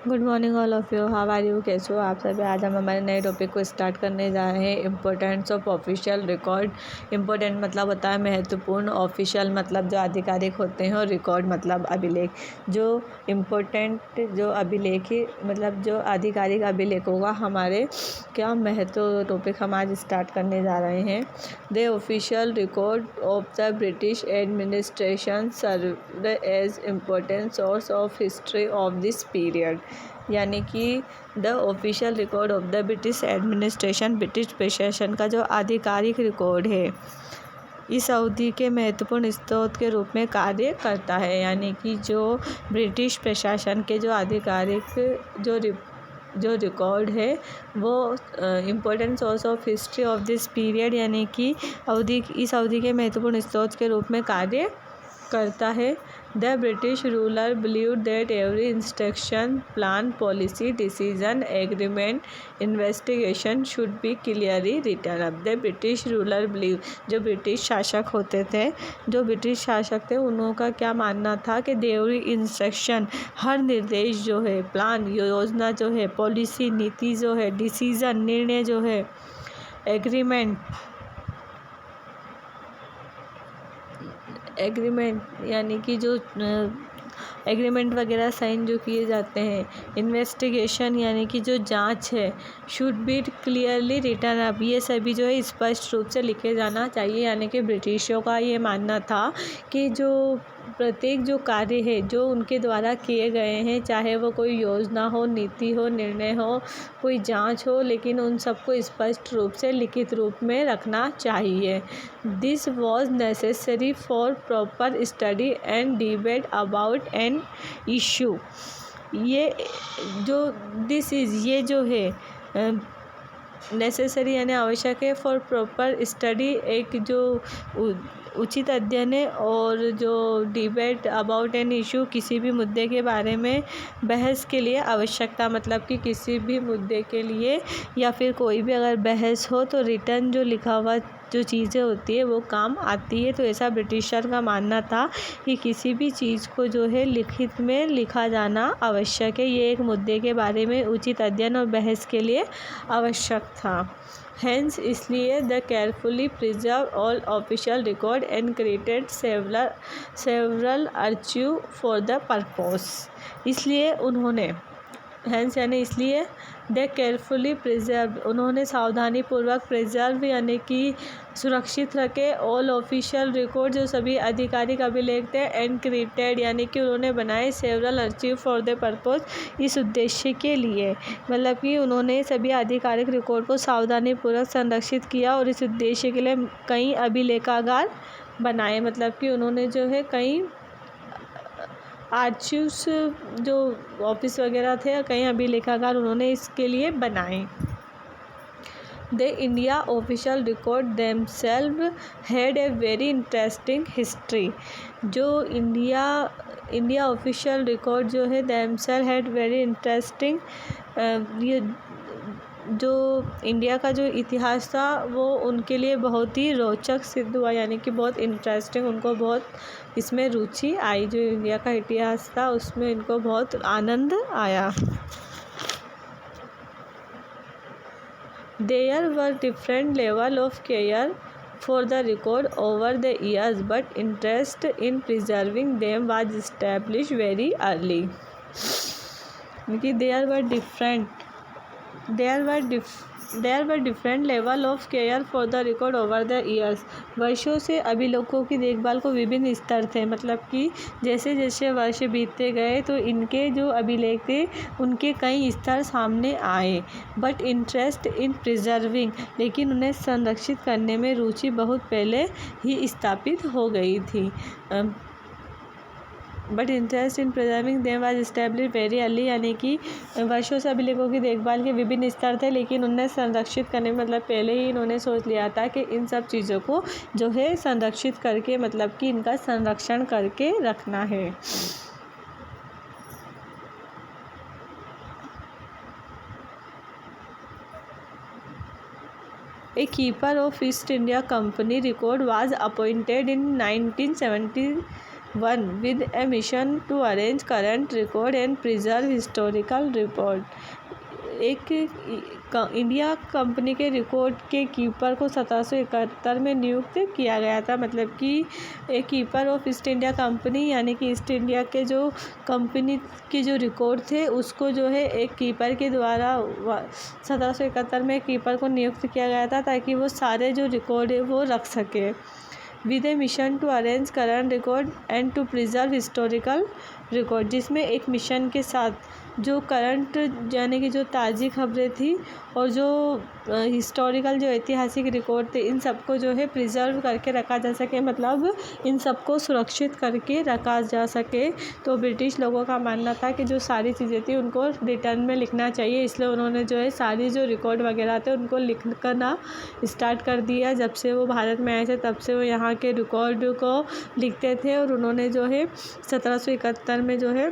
Good morning all of you, how are you, कैसे हो आप सभी। आज हम हमारे नए टॉपिक को स्टार्ट करने जा रहे हैं, importance of official record. Important मतलब होता है महत्वपूर्ण, ऑफिशियल मतलब जो आधिकारिक होते हैं, और रिकॉर्ड मतलब अभिलेख। जो इम्पोर्टेंट जो अभिलेख मतलब जो आधिकारिक अभिलेखों का हमारे क्या महत्व टॉपिक हम आज स्टार्ट करने जा रहे हैं। The official record of the British administration serve as important source of history of this period. यानी कि the official record of the British administration, British प्रशासन का जो आधिकारिक रिकॉर्ड है, इस अवधि के महत्वपूर्ण स्रोत के रूप में कार्य करता है। यानी कि जो ब्रिटिश प्रशासन के जो आधिकारिक जो रिकॉर्ड है वो important source of history of this period, यानी कि इस अवधि के महत्वपूर्ण स्रोत के रूप में कार्य करता है। The British ruler believed that every instruction, plan, policy, decision, agreement, investigation should be clearly written up. The British ruler believe, जो ब्रिटिश शासक होते थे, उनका क्या मानना था कि एवरी इंस्ट्रक्शन, हर निर्देश जो है, प्लान योजना जो है, पॉलिसी नीति जो है, डिसीजन निर्णय जो है, एग्रीमेंट यानी कि जो एग्रीमेंट वगैरह साइन जो किए जाते हैं, इन्वेस्टिगेशन यानी कि जो जांच है, should be clearly written up, ये सभी जो है स्पष्ट रूप से लिखे जाना चाहिए। यानी कि ब्रिटिशों का ये मानना था कि जो प्रत्येक जो कार्य है जो उनके द्वारा किए गए हैं, चाहे वो कोई योजना हो, नीति हो, निर्णय हो, कोई जांच हो, लेकिन उन सबको स्पष्ट रूप से लिखित रूप में रखना चाहिए। This was necessary for proper study and debate about an issue. ये जो है नेसेसरी यानी आवश्यक है, फॉर प्रॉपर स्टडी एक जो उचित अध्ययन है, और जो डिबेट अबाउट एन इशू किसी भी मुद्दे के बारे में बहस के लिए आवश्यकता, मतलब कि किसी भी मुद्दे के लिए या फिर कोई भी अगर बहस हो तो रिटर्न जो लिखा हुआ जो चीज़ें होती है वो काम आती है। तो ऐसा ब्रिटिशर का मानना था कि किसी भी चीज़ को जो है लिखित में लिखा जाना आवश्यक है। ये एक मुद्दे के बारे में उचित अध्ययन और बहस के लिए आवश्यक था। Hence, इसलिए the carefully preserve all official record and created several archive for the purpose. इसलिए उन्होंने यानी इसलिए द केयरफुली प्रिजर्व, उन्होंने सावधानी पूर्वक प्रिजर्व यानी कि सुरक्षित रखे ऑल ऑफिशियल रिकॉर्ड, जो सभी आधिकारिक अभिलेख थे, एंड क्रिएटेड यानी कि उन्होंने बनाए several archive for the purpose, इस उद्देश्य के लिए। मतलब कि उन्होंने सभी आधिकारिक रिकॉर्ड को सावधानी पूर्वक संरक्षित किया और इस उद्देश्य के लिए कई अभिलेखागार बनाए। मतलब कि उन्होंने जो है कई आर्चिव्स जो ऑफिस वगैरह थे, कई अभिलेखागार उन्होंने इसके लिए बनाए। The India official record themselves had a very interesting history. जो इंडिया ऑफिशियल रिकॉर्ड जो है देमसेल्व हैड वेरी इंटरेस्टिंग, ये जो इंडिया का जो इतिहास था वो उनके लिए बहुत ही रोचक सिद्ध हुआ। यानी कि बहुत इंटरेस्टिंग, उनको बहुत इसमें रुचि आई। जो इंडिया का इतिहास था उसमें इनको बहुत आनंद आया। There were different level of care for the record over the years, but interest in preserving them was established very early. There were different level of care for the record over the years. वर्षों से अभिलेखों की देखभाल को विभिन्न स्तर थे। मतलब कि जैसे जैसे वर्ष बीतते गए तो इनके जो अभिलेख थे उनके कई स्तर सामने आए। बट इंटरेस्ट इन प्रिजर्विंग, लेकिन उन्हें संरक्षित करने में रुचि बहुत पहले ही स्थापित हो गई थी। But interest in preserving them was established very early, यानी कि वर्षों से अभिलेखों की देखभाल के विभिन्न स्तर थे, लेकिन उन्हें संरक्षित करने में मतलब पहले ही इन्होंने सोच लिया था कि इन सब चीज़ों को जो है संरक्षित करके, मतलब कि इनका संरक्षण करके रखना है। A keeper of East India Company record was appointed in 1970 1 with a mission to arrange current record and preserve historical record। एक इंडिया कंपनी के रिकॉर्ड के कीपर को 1771 में नियुक्त किया गया था। मतलब कि एक keeper of east India company यानी कि ईस्ट इंडिया के जो कंपनी की जो रिकॉर्ड थे उसको जो है एक कीपर के द्वारा 1771 में कीपर को नियुक्त किया गया था ताकि वो सारे जो रिकॉर्ड है वो रख सके। With a mission to arrange current record and to preserve historical record, जिसमें एक मिशन के साथ जो करंट यानी कि जो ताज़ी खबरें थी और जो हिस्टोरिकल जो ऐतिहासिक रिकॉर्ड थे इन सबको जो है प्रिजर्व करके रखा जा सके, मतलब इन सबको सुरक्षित करके रखा जा सके। तो ब्रिटिश लोगों का मानना था कि जो सारी चीज़ें थी उनको रिटर्न में लिखना चाहिए, इसलिए उन्होंने जो है सारी जो रिकॉर्ड वगैरह थे उनको लिखना स्टार्ट कर दिया। जब से वो भारत में आए थे तब से वो यहाँ के रिकॉर्ड को लिखते थे और उन्होंने जो है 1771 में जो है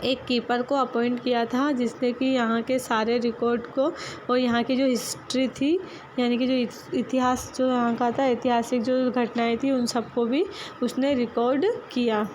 एक कीपर को अपॉइंट किया था जिसने कि यहाँ के सारे रिकॉर्ड को और यहाँ की जो हिस्ट्री थी यानी कि जो इतिहास जो यहाँ का था, ऐतिहासिक जो घटनाएं थी उन सबको भी उसने रिकॉर्ड किया।